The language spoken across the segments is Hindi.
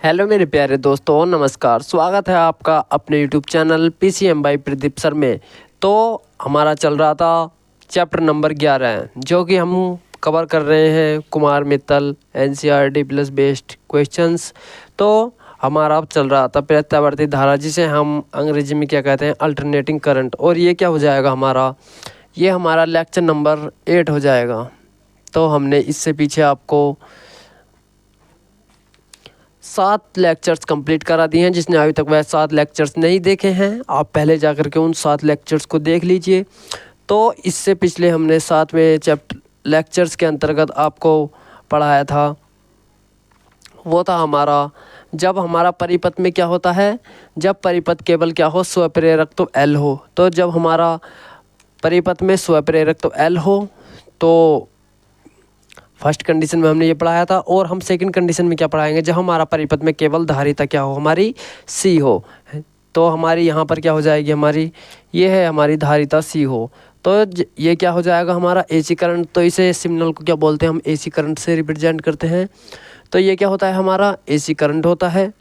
हेलो मेरे प्यारे दोस्तों, नमस्कार। स्वागत है आपका अपने YouTube channel PCM by Pradeep sir में। तो हमारा चल रहा था चैप्टर नंबर 11, जो कि हम कवर कर रहे हैं Kumar Mittal NCERT plus based questions. तो हमारा अब चल रहा था प्रत्यावर्ती धारा, जिसे हम अंग्रेजी में क्या कहते हैं, अल्टरनेटिंग करंट। और ये क्या हो जाएगा हमारा, ये हमारा लेक्चर नंबर 8 हो जाएगा। तो हमने इससे पीछे आपको 7 लेक्चर्स कंप्लीट करा दिए हैं। जिसने अभी तक वह 7 लेक्चर्स नहीं देखे हैं, आप पहले जाकर के उन 7 लेक्चर्स को देख लीजिए। तो इससे पिछले हमने 7वें चैप्टर लेक्चर्स के अंतर्गत आपको पढ़ाया था, वो था हमारा जब हमारा परिपथ में क्या होता है, जब परिपथ केवल क्या हो, स्वप्रेरक तो एल हो। तो जब हमारा परिपथ में स्वप्रेरक तो एल हो, तो फर्स्ट कंडीशन में हमने ये पढ़ाया था। और हम सेकंड कंडीशन में क्या पढ़ाएंगे, जब हमारा परिपथ में केवल धारिता क्या हो, हमारी सी हो। तो हमारी यहाँ पर क्या हो जाएगी, हमारी ये है हमारी धारिता सी हो। तो ये क्या हो जाएगा हमारा एसी करंट। तो इसे सिग्नल को क्या बोलते हैं, हम एसी करंट से रिप्रेजेंट करते हैं। तो ये क्या होता है, हमारा एसी करंट होता है।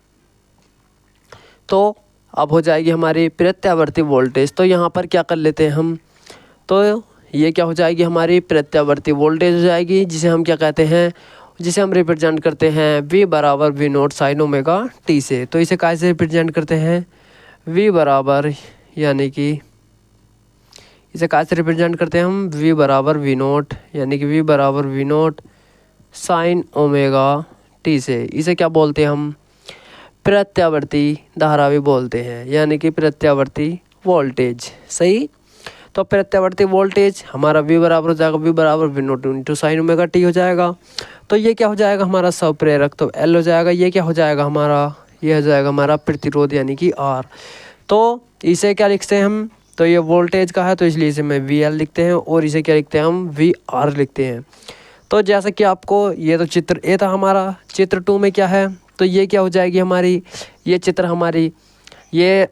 तो अब हो जाएगी हमारी प्रत्यावर्ती वोल्टेज। तो यहाँ पर क्या कर लेते हैं हम, तो ये क्या हो जाएगी, हमारी प्रत्यावर्ती वोल्टेज हो जाएगी, जिसे हम क्या कहते हैं, जिसे हम रिप्रेजेंट करते हैं V बराबर V note sine omega T से। तो इसे कैसे रिप्रेजेंट करते हैं, V बराबर, यानी कि इसे कैसे रिप्रेजेंट करते हैं हम, V बराबर V नोट, यानी कि V बराबर V note sine omega T से। इसे क्या बोलते हैं हम, प्रत्यावर्ती धारा भी बोलते हैं, यानी कि प्रत्यावर्ती वोल्टेज। सही। तो प्रत्यावर्ती वोल्टेज हमारा V बराबर हो जाएगा V बराबर V note into sine omega T हो जाएगा। तो ये क्या हो जाएगा हमारा स्वप्रेरक तो L हो जाएगा। ये क्या हो जाएगा हमारा, ये हो जाएगा हमारा प्रतिरोध, यानी कि R। तो इसे क्या लिखते हैं हम, तो ये वोल्टेज का है, तो इसलिए इसे मैं VL लिखते हैं, और इसे क्या लिखते हैं हम, VR लिखते हैं। तो जैसा कि आपको ये तो चित्र ए था हमारा, चित्र 2 में क्या है, तो ये क्या हो जाएगी हमारी, ये चित्र हमारी, ये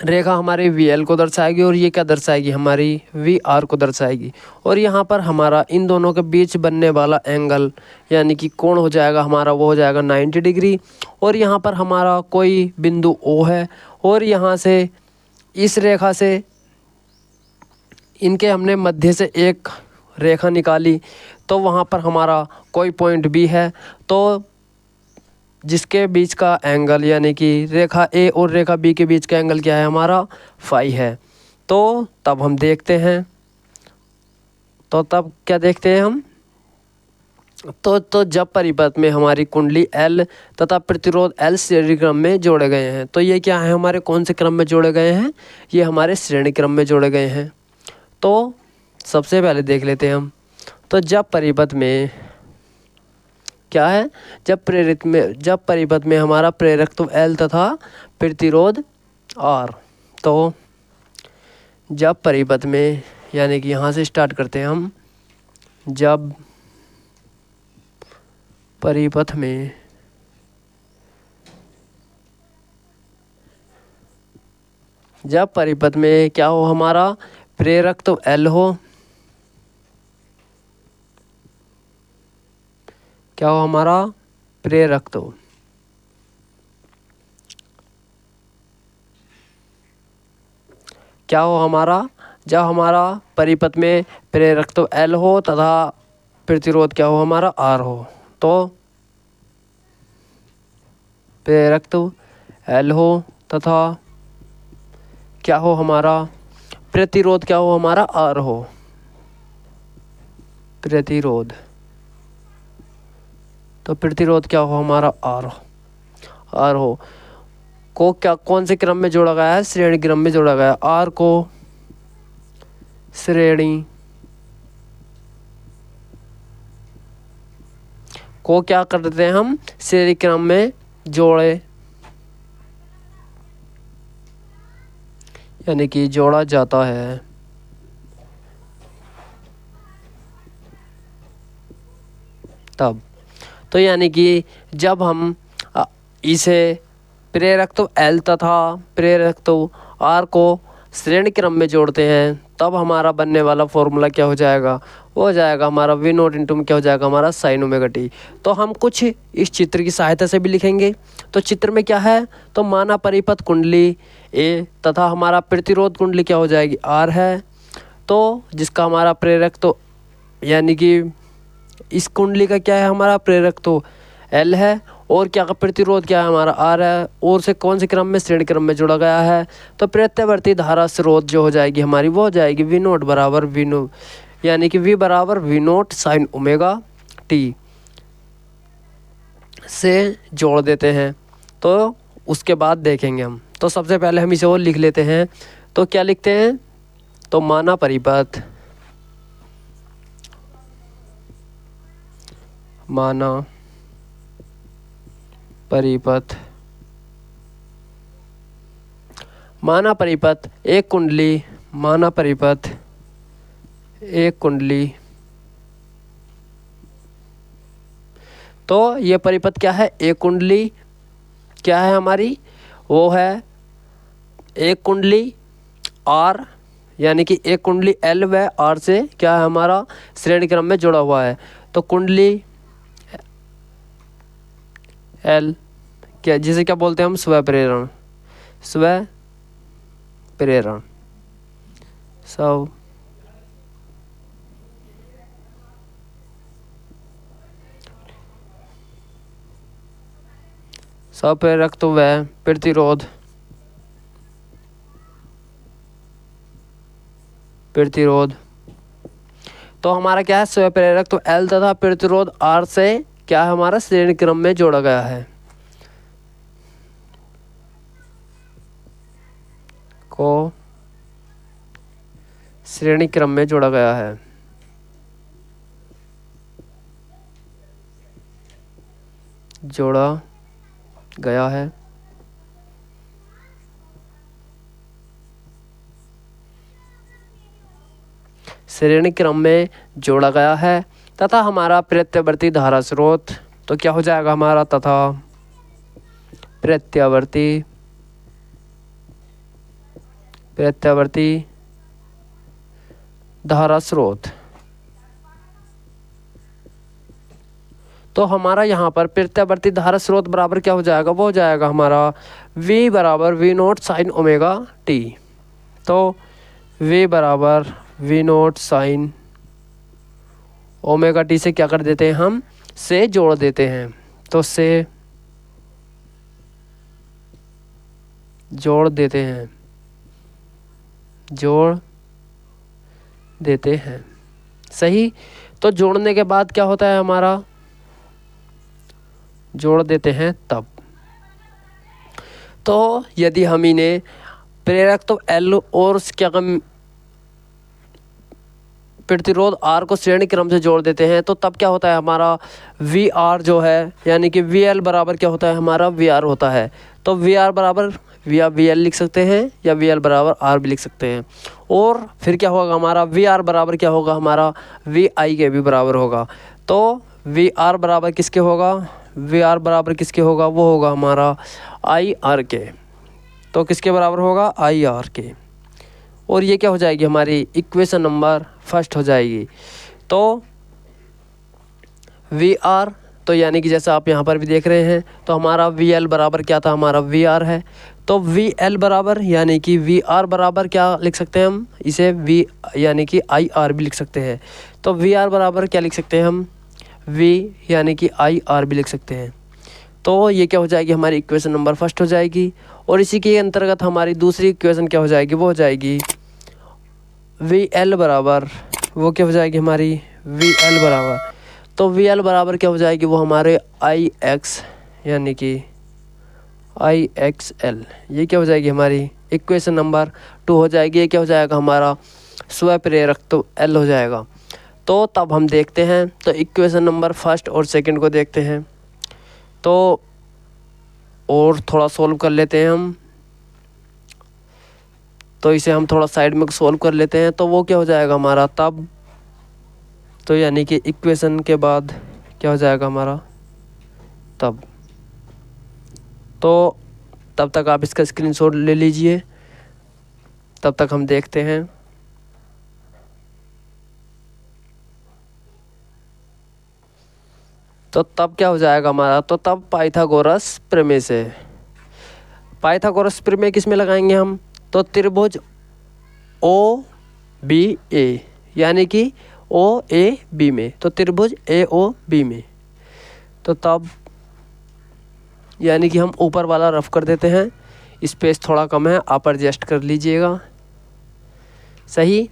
रेखा हमारी VL को दर्शाएगी, और ये क्या दर्शाएगी, हमारी VR को दर्शाएगी। और यहाँ पर हमारा इन दोनों के बीच बनने वाला एंगल, यानी कि कोण हो जाएगा हमारा, वो हो जाएगा 90 डिग्री। और यहाँ पर हमारा कोई बिंदु O है, और यहाँ से इस रेखा से इनके हमने मध्य से एक रेखा निकाली, तो वहाँ पर हमारा कोई पॉइंट B है, तो जिसके बीच का एंगल, यानी कि रेखा ए और रेखा बी के बीच का एंगल क्या है, हमारा फाई है। तो तब हम देखते हैं, तो तब क्या देखते हैं हम, तो जब परिपथ में हमारी कुंडली L तथा प्रतिरोध L श्रेणी क्रम में जोड़े गए हैं। तो ये क्या है, हमारे कौन से क्रम में जोड़े गए हैं, ये हमारे श्रेणी क्रम में जोड़े गए हैं। तो सबसे पहले देख लेते हैं हम, तो जब परिपथ में क्या है, जब परिपथ में हमारा प्रेरकत्व L तथा प्रतिरोध R। तो जब परिपथ में, यानी कि यहाँ से स्टार्ट करते हैं हम, जब परिपथ में क्या हो, हमारा प्रेरकत्व L हो, क्या हो हमारा प्रेरकत्व, क्या हो हमारा, जब हमारा परिपथ में प्रेरकत्व L हो तथा प्रतिरोध क्या हो, हमारा R हो। तो प्रेरकत्व L हो तथा क्या हो हमारा प्रतिरोध, क्या हो हमारा R हो, प्रतिरोध। तो प्रतिरोध क्या हो हमारा R हो, को क्या कौन से क्रम में जोड़ा गया है, श्रेणी क्रम में जोड़ा गया है। R को श्रेणी को क्या कर देते हैं हम, श्रेणी क्रम में जोड़े, यानी कि जोड़ा जाता है। तब तो यानी कि जब हम इसे प्रेरकत्व L तथा प्रेरकत्व R को श्रेणी क्रम में जोड़ते हैं तब हमारा बनने वाला फॉर्मूला क्या हो जाएगा, वो हो जाएगा हमारा वी नॉट इंटू में क्या हो जाएगा हमारा साइन ओमेगा टी। तो हम कुछ इस चित्र की सहायता से भी लिखेंगे। तो चित्र में क्या है, तो माना परिपथ कुंडली ए तथा हमारा प्रतिरोध कुंडली क्या हो जाएगी आर है। तो जिसका हमारा प्रेरक तो यानी कि इस कुंडली का क्या है हमारा प्रेरक तो एल है और क्या का प्रतिरोध क्या है हमारा आर है और से कौन से क्रम में, श्रेणी क्रम में जोड़ा गया है। तो प्रत्यावर्ती धारा स्रोत जो हो जाएगी हमारी वो हो जाएगी वी नोट बराबर वी नो यानी कि वी बराबर V naught sine omega T से जोड़ देते हैं। तो उसके बाद देखेंगे हम। तो सबसे पहले हम इसे और लिख लेते हैं। तो क्या लिखते हैं, तो माना परिपथ, माना परिपथ, माना परिपथ एक कुंडली, माना परिपथ एक कुंडली। तो ये परिपथ क्या है, एक कुंडली क्या है हमारी, वो है एक कुंडली आर यानी कि एक कुंडली एल व आर से क्या है हमारा श्रेणी क्रम में जुड़ा हुआ है। तो कुंडली एल क्या, जिसे क्या बोलते हैं हम स्व प्रेरण, स्व प्रेरण सब स्वप्रेरक तो वह प्रतिरोध, प्रतिरोध तो हमारा क्या है स्वप्रेरक तो एल तथा प्रतिरोध आर से क्या है हमारा श्रेणी क्रम में जोड़ा गया है, को श्रेणी क्रम में जोड़ा गया है। जोड़ा गया है श्रेणी क्रम में जोड़ा गया है तथा हमारा प्रत्यावर्ती धारा स्रोत तो क्या हो जाएगा हमारा, तथा प्रत्यावर्ती, प्रत्यावर्ती धारा स्रोत। तो हमारा यहाँ पर प्रत्यावर्ती धारा स्रोत बराबर क्या हो जाएगा, वो हो जाएगा हमारा V बराबर V naught sine omega T. तो V बराबर V naught sine omega T से क्या कर देते हैं हम, से जोड़ देते हैं। तो से जोड़ देते हैं, जोड़ देते हैं सही। तो जोड़ने के बाद क्या होता है हमारा, जोड़ देते हैं तब। तो यदि हम इन्हें प्रेरक तो एल और क्या कम प्रतिरोध आर को श्रेणी क्रम से जोड़ देते हैं तो तब क्या होता है हमारा वी आर जो है यानी कि वी एल बराबर क्या होता है हमारा वी आर होता है। तो वी आर बराबर वी एल लिख सकते हैं या वी एल बराबर आर भी लिख सकते हैं। और फिर क्या होगा हमारा वी आर बराबर क्या होगा हमारा वी आई के भी बराबर होगा। तो वी आर बराबर किसके होगा, वी आर बराबर किसके होगा, वो होगा हमारा आई आर के। तो किसके बराबर होगा, आई आर के। और ये क्या हो जाएगी हमारी इक्वेशन नंबर फर्स्ट हो जाएगी। तो वी आर तो यानी कि जैसा आप यहाँ पर भी देख रहे हैं तो हमारा वी एल बराबर क्या था हमारा वी आर है। तो वी एल बराबर यानी कि वी आर बराबर क्या लिख सकते हैं हम, इसे वी यानी कि आई आर भी लिख सकते हैं। तो वी आर बराबर क्या लिख सकते हैं हम, वी यानी कि आई आर भी लिख सकते हैं। तो ये क्या हो जाएगी हमारी इक्वेशन नंबर फर्स्ट हो जाएगी। और इसी के अंतर्गत हमारी दूसरी इक्वेशन क्या हो जाएगी, वो हो जाएगी वी एल बराबर, वो क्या हो जाएगी हमारी वी एल बराबर। तो वी एल बराबर क्या हो जाएगी, वो हमारे आई एक्स यानी कि आई एक्स एल, ये क्या हो जाएगी हमारी इक्वेशन नंबर 2 हो जाएगी। ये क्या हो जाएगा हमारा स्वप्रेरक तो एल हो जाएगा। तो तब हम देखते हैं तो इक्वेशन नंबर फर्स्ट और सेकंड को देखते हैं। तो और थोड़ा सोल्व कर लेते हैं हम। तो इसे हम थोड़ा साइड में सोल्व कर लेते हैं। तो वो क्या हो जाएगा हमारा तब, तो यानी कि इक्वेशन के बाद क्या हो जाएगा हमारा तब। तो तब तक आप इसका स्क्रीनशॉट ले लीजिए। तब तक हम देखते हैं। तो तब क्या हो जाएगा हमारा, तो तब पाइथागोरस प्रमेय से, पाइथागोरस प्रमेय किस में लगाएंगे हम, तो त्रिभुज ओ बी ए, यानी कि ओ ए बी में, तो त्रिभुज ए ओ बी में। तो तब यानी कि हम ऊपर वाला रफ कर देते हैं, स्पेस थोड़ा कम है, आप एडजस्ट कर लीजिएगा। सही।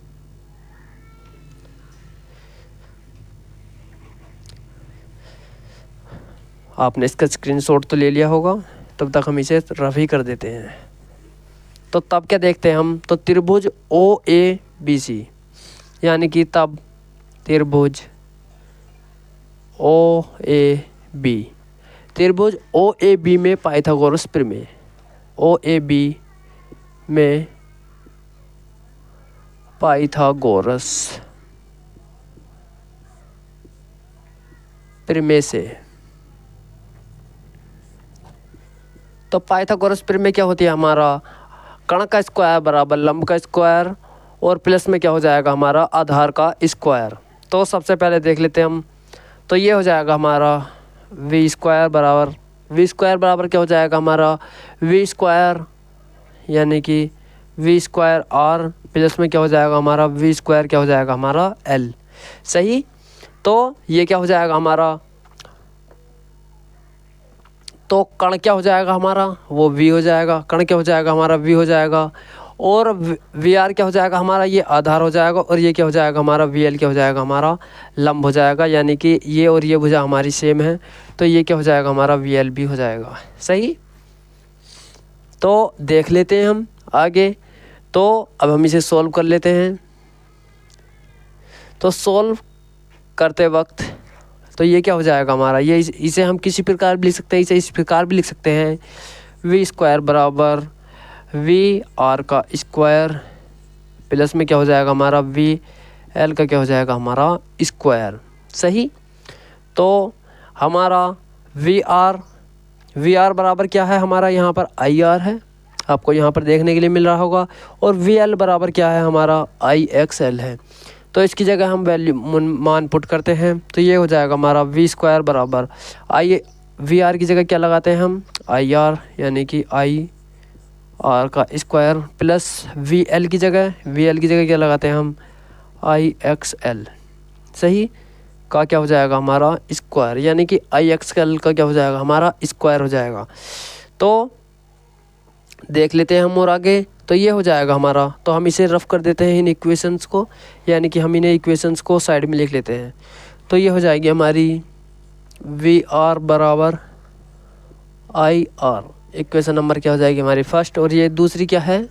आपने इसका स्क्रीनशॉट तो ले लिया होगा, तब तक हम इसे रफ ही कर देते हैं। तो तब क्या देखते हैं हम, तो त्रिभुज ओ ए बी सी, यानी कि तब त्रिभुज ओ ए बी, त्रिभुज ओ ए बी में पाइथागोरस प्रमेय, ओ ए बी में पाइथागोरस प्रमेय से। तो पाइथागोरस प्रमेय क्या होती है, हमारा कर्ण का स्क्वायर बराबर लंब का स्क्वायर, और प्लस में क्या हो जाएगा हमारा आधार का स्क्वायर। तो सबसे पहले देख लेते हैं हम, तो ये हो जाएगा हमारा वी स्क्वायर बराबर क्या हो जाएगा हमारा वी स्क्वायर, यानी कि वी स्क्वायर आर, प्लस में क्या हो जाएगा हमारा वी स्क्वायर क्या हो जाएगा हमारा एल। सही। तो ये क्या हो जाएगा हमारा, तो कर्ण क्या हो जाएगा हमारा, वो v हो जाएगा, कर्ण क्या हो जाएगा हमारा v हो जाएगा, और वी आर क्या हो जाएगा हमारा ये आधार हो जाएगा, और ये क्या हो जाएगा हमारा वी एल क्या हो जाएगा हमारा लंब हो जाएगा, यानी कि ये और ये भुजा हमारी सेम है, तो ये क्या हो जाएगा हमारा वी एल भी हो जाएगा। सही। तो देख लेते हैं हम आगे। तो अब हम इसे सॉल्व कर लेते हैं। तो सॉल्व करते वक्त तो ये क्या हो जाएगा हमारा, ये इसे हम किसी प्रकार भी लिख सकते हैं, इसे इस प्रकार भी लिख सकते हैं, वी स्क्वायर बराबर वी आर का स्क्वायर, प्लस में क्या हो जाएगा हमारा वी एल का क्या हो जाएगा हमारा स्क्वायर। सही। तो हमारा वी आर बराबर क्या है हमारा, यहाँ पर आई आर है, आपको यहाँ पर देखने के लिए मिल रहा होगा, और वी एल बराबर क्या है हमारा आई एक्स एल है। तो इसकी जगह हम वैल्यू मान पुट करते हैं, तो ये हो जाएगा हमारा वी स्क्वायर बराबर आई, वी आर की जगह क्या लगाते हैं हम आई आर, यानी कि आई आर का स्क्वायर, प्लस वी एल की जगह क्या लगाते हैं हम आई एक्स एल। सही। का क्या हो जाएगा हमारा स्क्वायर, यानी कि आई एक्स एल का क्या हो जाएगा हमारा स्क्वायर हो जाएगा। तो देख लेते हैं हम और आगे। तो ये हो जाएगा हमारा, तो हम इसे रफ कर देते हैं इन इक्वेशंस को, यानी कि हम इन्हें इक्वेशंस को साइड में लिख लेते हैं। तो ये हो जाएगी हमारी वी आर बराबर आई आर, इक्वेशन नंबर क्या हो जाएगी हमारी फर्स्ट, और ये दूसरी क्या है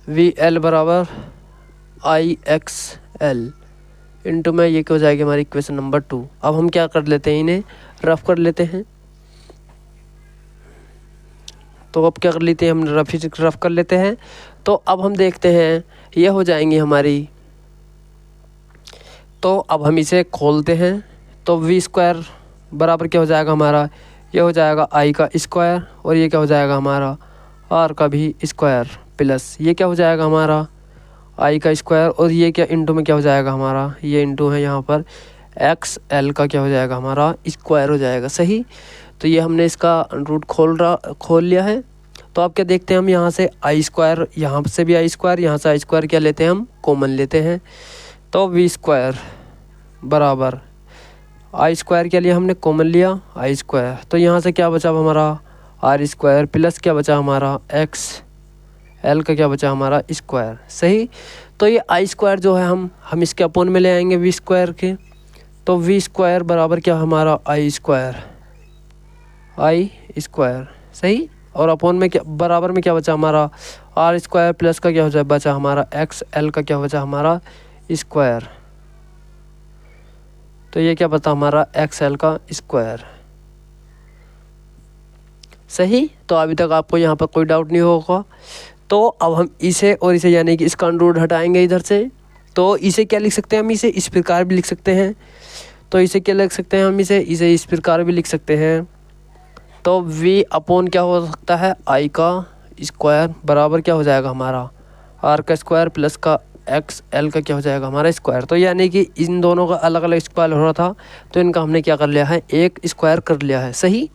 वी एल बराबर आई एक्स एल इंटू में ये क्या हो जाएगी हमारी इक्वेशन नंबर 2। अब हम क्या कर लेते हैं, इन्हें रफ कर लेते हैं। तो अब क्या कर लेते हैं हम रफ कर लेते हैं। तो अब हम देखते हैं ये हो जाएंगी हमारी, तो अब हम इसे खोलते हैं। तो वी स्क्वायर बराबर क्या हो जाएगा हमारा, ये हो जाएगा आई का स्क्वायर, और ये क्या हो जाएगा हमारा आर का भी स्क्वायर, प्लस ये क्या हो जाएगा हमारा आई का स्क्वायर, और ये क्या इंटू में क्या हो जाएगा हमारा, ये इंटू है यहाँ पर एक्स एल का क्या हो जाएगा हमारा स्क्वायर हो जाएगा। सही। तो ये हमने इसका रूट खोल लिया है। तो अब क्या देखते हैं हम, यहाँ से आई स्क्वायर, यहाँ से भी आई स्क्वायर, यहाँ से आई स्क्वायर क्या लेते हैं हम कॉमन लेते हैं। तो वी स्क्वायर बराबर आई स्क्वायर के लिए हमने कॉमन लिया आई स्क्वायर, तो यहाँ से क्या बचा हमारा आर स्क्वायर, प्लस क्या बचा हमारा एक्स एल का क्या बचा हमारा स्क्वायर। सही। तो ये आई स्क्वायर जो है हम इसके अपोन में ले आएंगे वी स्क्वायर के। तो वी स्क्वायर बराबर क्या हमारा आई स्क्वायर सही, और अपोन में क्या बराबर में क्या बचा हमारा आर स्क्वायर, प्लस का क्या हो जाए बचा हमारा एक्स एल का क्या बचा हमारा स्क्वायर। तो ये क्या बता हमारा एक्स एल का स्क्वायर। सही। तो अभी तक आपको यहाँ पर कोई डाउट नहीं होगा। तो अब हम इसे और इसे यानी कि इसका अंडर रूट हटाएंगे इधर से। तो इसे क्या लिख सकते हैं हम, इसे इस प्रकार भी लिख सकते हैं। तो इसे क्या लिख सकते हैं हम, इसे इस प्रकार भी लिख सकते हैं। तो v अपॉन क्या हो सकता है आई का स्क्वायर बराबर क्या हो जाएगा हमारा आर का स्क्वायर प्लस का एक्स एल का क्या हो जाएगा हमारा स्क्वायर। तो यानी कि इन दोनों का अलग अलग स्क्वायर हो रहा था, तो इनका हमने क्या कर लिया है, एक स्क्वायर कर लिया है। सही,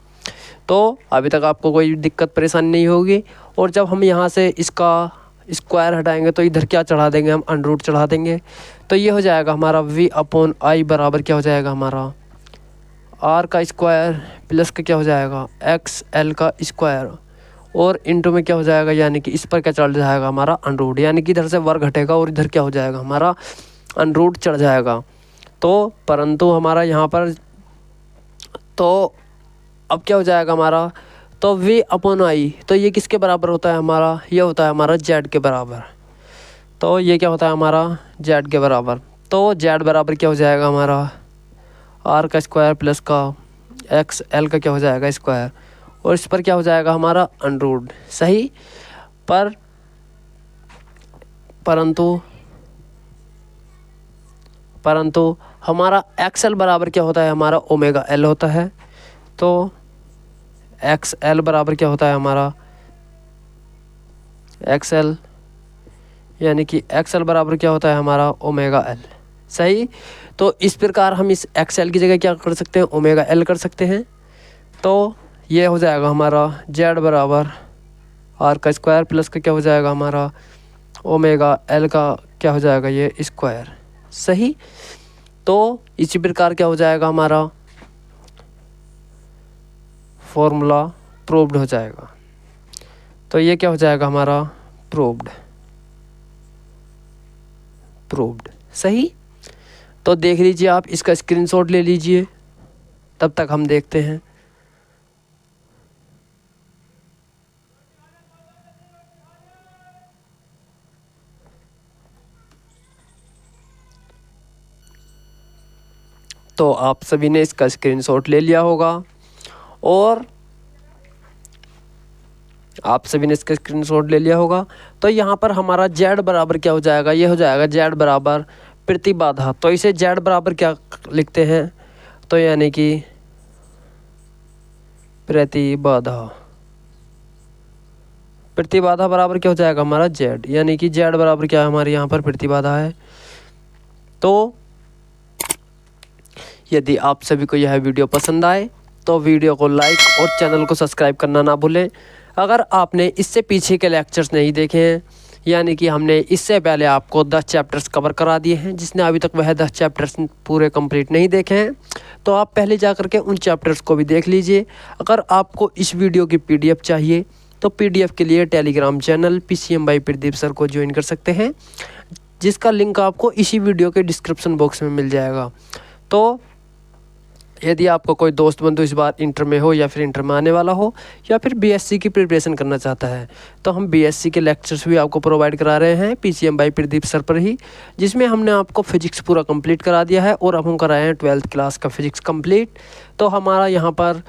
तो अभी तक आपको कोई दिक्कत परेशानी नहीं होगी। और जब हम यहाँ से इसका स्क्वायर हटाएंगे तो इधर क्या चढ़ा देंगे, हम अंडर चढ़ा देंगे। तो ये हो जाएगा हमारा v/i बराबर क्या हो जाएगा हमारा आर का स्क्वायर प्लस का क्या हो जाएगा एक्स एल का स्क्वायर, और इंटू में क्या हो जाएगा, यानी कि इस पर क्या चढ़ जाएगा हमारा अंडर, यानी कि इधर से वर्ग घटेगा और इधर क्या हो जाएगा हमारा अंडर चढ़ जाएगा। तो परंतु हमारा यहाँ पर तो अब क्या हो जाएगा हमारा, तो v/i, तो ये किसके बराबर होता है हमारा, ये होता है हमारा z के बराबर। तो ये क्या होता है हमारा z के बराबर। तो z बराबर क्या हो जाएगा हमारा r का स्क्वायर प्लस का एक्स एल का क्या हो जाएगा स्क्वायर, और इस पर क्या हो जाएगा हमारा अंडर। सही, परंतु हमारा एक्स एल बराबर क्या होता है हमारा ओमेगा एल होता है। तो एक्स एल बराबर क्या होता है हमारा एक्स एल, यानी कि एक्स एल बराबर क्या होता है हमारा ओमेगा एल। सही, तो इस प्रकार हम इस एक्स एल की जगह क्या कर सकते हैं, ओमेगा एल कर सकते हैं। तो ये हो जाएगा हमारा जेड बराबर आर का स्क्वायर प्लस का क्या हो जाएगा हमारा ओमेगा एल का क्या हो जाएगा ये स्क्वायर। सही, तो इसी प्रकार क्या हो जाएगा हमारा फॉर्मूला प्रूव्ड हो जाएगा। तो ये क्या हो जाएगा हमारा प्रूव्ड। सही, तो देख लीजिए आप, इसका स्क्रीनशॉट ले लीजिए, तब तक हम देखते हैं। तो आप सभी ने इसका स्क्रीनशॉट ले लिया होगा, और तो यहाँ पर हमारा z बराबर क्या हो जाएगा, ये हो जाएगा z बराबर प्रतिबाधा। तो इसे z बराबर क्या लिखते हैं, तो यानी कि प्रतिबाधा बराबर क्या हो जाएगा हमारा z, यानी कि z बराबर क्या है हमारे यहाँ पर प्रतिबाधा है। तो यदि आप सभी को यह वीडियो पसंद आए तो वीडियो को लाइक और चैनल को सब्सक्राइब करना ना भूलें। अगर आपने इससे पीछे के लेक्चर्स नहीं देखे हैं, यानी कि हमने इससे पहले आपको 10 चैप्टर्स कवर करा दिए हैं, जिसने अभी तक वह 10 चैप्टर्स पूरे कंप्लीट नहीं देखे हैं, तो आप पहले जा कर के उन चैप्टर्स को भी देख लीजिए। अगर आपको इस वीडियो की PDF चाहिए तो PDF के लिए Telegram channel PCM by Pradeep sir को ज्वाइन कर सकते हैं, जिसका लिंक आपको इसी वीडियो के डिस्क्रिप्शन बॉक्स में मिल जाएगा। तो यदि आपको कोई दोस्त बंधु इस बार इंटर में हो, या फिर इंटर में आने वाला हो, या फिर BSc की प्रिपरेशन करना चाहता है, तो हम BSc के लेक्चर्स भी आपको प्रोवाइड करा रहे हैं PCM बाई प्रदीप सर पर ही, जिसमें हमने आपको फिजिक्स पूरा कंप्लीट करा दिया है, और अब हम कराए हैं 12th क्लास का फिजिक्स कंप्लीट। तो हमारा यहाँ पर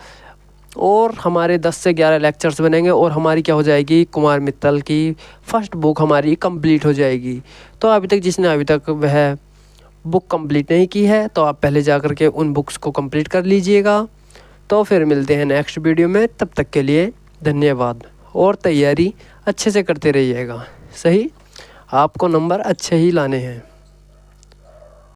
और हमारे 10 से 11 लेक्चर्स बनेंगे, और हमारी क्या हो जाएगी, कुमार मित्तल की फर्स्ट बुक हमारी कंप्लीट हो जाएगी। तो जिसने अभी तक वह बुक कंप्लीट नहीं की है, तो आप पहले जा कर के उन बुक्स को कंप्लीट कर लीजिएगा। तो फिर मिलते हैं नेक्स्ट वीडियो में, तब तक के लिए धन्यवाद, और तैयारी अच्छे से करते रहिएगा। सही, आपको नंबर अच्छे ही लाने हैं।